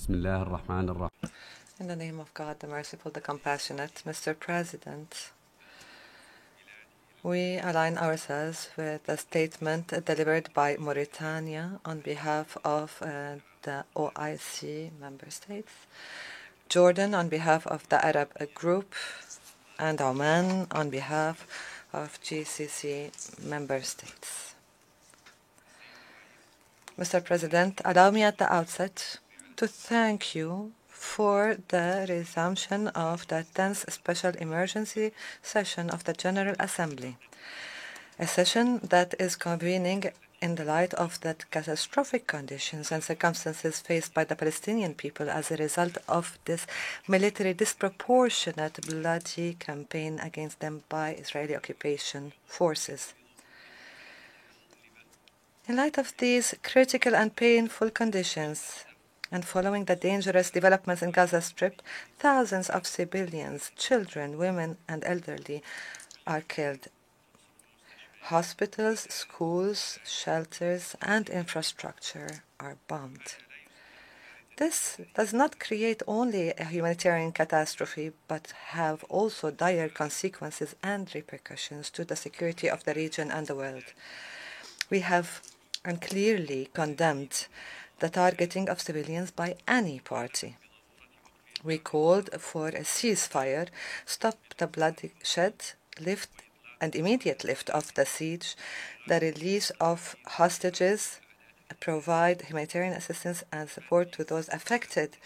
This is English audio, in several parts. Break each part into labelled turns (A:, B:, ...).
A: Bismillah ar-Rahman ar-Rahim.
B: In the name of God, the merciful, the compassionate, Mr. President, we align ourselves with a statement delivered by Mauritania on behalf of the OIC member states, Jordan on behalf of the Arab group, and Oman on behalf of GCC member states. Mr. President, allow me at the outset to thank you for the resumption of the 10th Special Emergency Session of the General Assembly, a session that is convening in the light of the catastrophic conditions and circumstances faced by the Palestinian people as a result of this military disproportionate bloody campaign against them by Israeli occupation forces. In light of these critical and painful conditions, and following the dangerous developments in Gaza Strip, thousands of civilians, children, women, and elderly are killed. Hospitals, schools, shelters, and infrastructure are bombed. This does not create only a humanitarian catastrophe, but have also dire consequences and repercussions to the security of the region and the world. We have and clearly condemned the targeting of civilians by any party. We called for a ceasefire, stop the bloodshed, lift and immediate lift of the siege, the release of hostages, provide humanitarian assistance and support to those affected.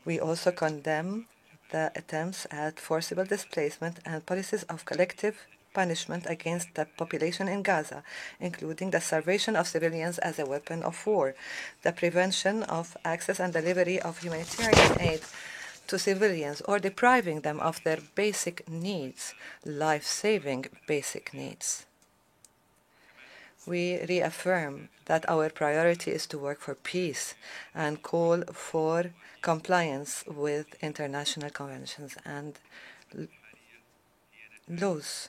B: We also condemn the attempts at forcible displacement and policies of collective punishment against the population in Gaza, including the starvation of civilians as a weapon of war, the prevention of access and delivery of humanitarian aid to civilians, or depriving them of their basic needs, life-saving basic needs. We reaffirm that our priority is to work for peace and call for compliance with international conventions and laws.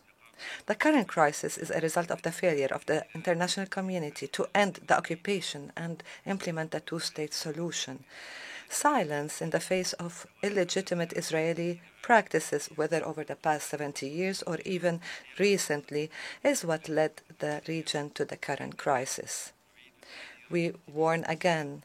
B: The current crisis is a result of the failure of the international community to end the occupation and implement the two-state solution. Silence in the face of illegitimate Israeli practices, whether over the past 70 years or even recently, is what led the region to the current crisis. We warn again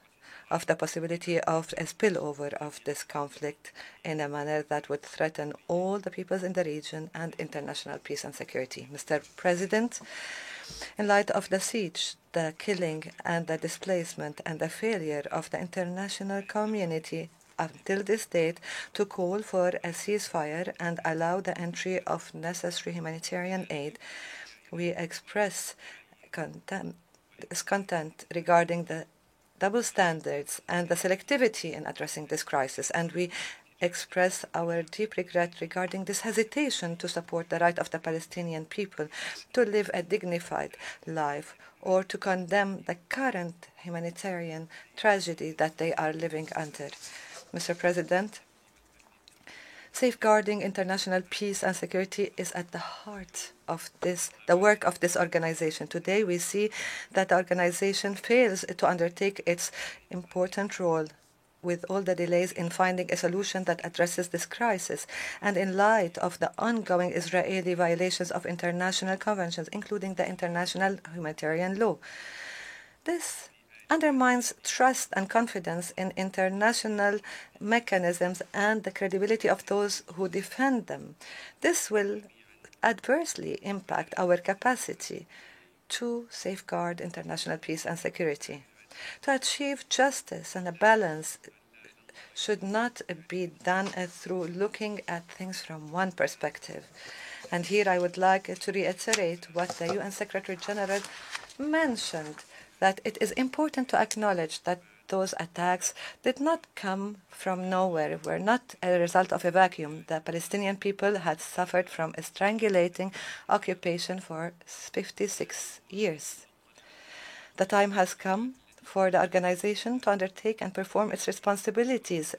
B: of the possibility of a spillover of this conflict in a manner that would threaten all the peoples in the region and international peace and security. Mr. President, in light of the siege, the killing and the displacement and the failure of the international community until this date to call for a ceasefire and allow the entry of necessary humanitarian aid, we express discontent regarding the double standards and the selectivity in addressing this crisis, and we express our deep regret regarding this hesitation to support the right of the Palestinian people to live a dignified life or to condemn the current humanitarian tragedy that they are living under. Mr. President, safeguarding international peace and security is at the heart of the work of this organization. Today, we see that the organization fails to undertake its important role with all the delays in finding a solution that addresses this crisis, and in light of the ongoing Israeli violations of international conventions, including the international humanitarian law. This undermines trust and confidence in international mechanisms and the credibility of those who defend them. This will adversely impact our capacity to safeguard international peace and security. To achieve justice and a balance should not be done through looking at things from one perspective. And here I would like to reiterate what the UN Secretary General mentioned, that it is important to acknowledge that those attacks did not come from nowhere, were not a result of a vacuum. The Palestinian people had suffered from a strangulating occupation for 56 years. The time has come for the organization to undertake and perform its responsibilities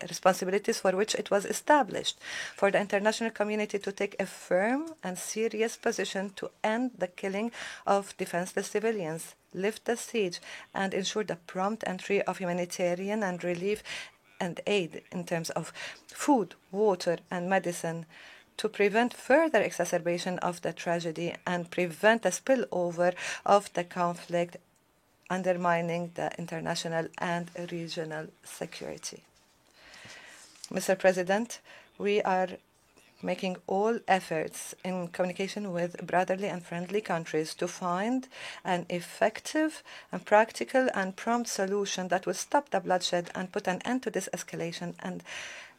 B: for which it was established, for the international community to take a firm and serious position to end the killing of defenseless civilians, lift the siege, and ensure the prompt entry of humanitarian and relief and aid in terms of food, water, and medicine to prevent further exacerbation of the tragedy and prevent a spillover of the conflict, undermining the international and regional security. Mr. President, we are making all efforts in communication with brotherly and friendly countries to find an effective and practical and prompt solution that will stop the bloodshed and put an end to this escalation and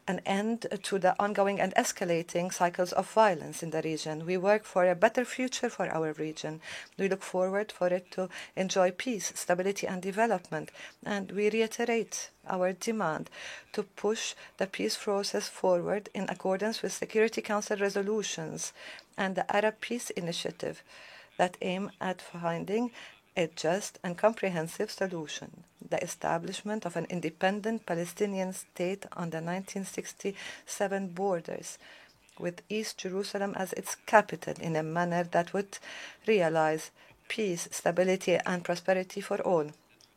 B: an end to the ongoing and escalating cycles of violence in the region. We work for a better future for our region. We look forward for it to enjoy peace, stability, and development. And we reiterate our demand to push the peace process forward in accordance with Security Council resolutions and the Arab Peace Initiative that aim at finding a just and comprehensive solution, the establishment of an independent Palestinian state on the 1967 borders, with East Jerusalem as its capital in a manner that would realize peace, stability, and prosperity for all.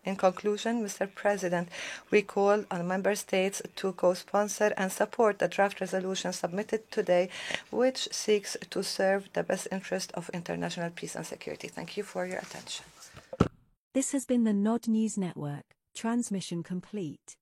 B: In conclusion, Mr. President, we call on Member States to co-sponsor and support the draft resolution submitted today, which seeks to serve the best interest of international peace and security. Thank you for your attention.
A: This has been the Nod News Network. Transmission complete.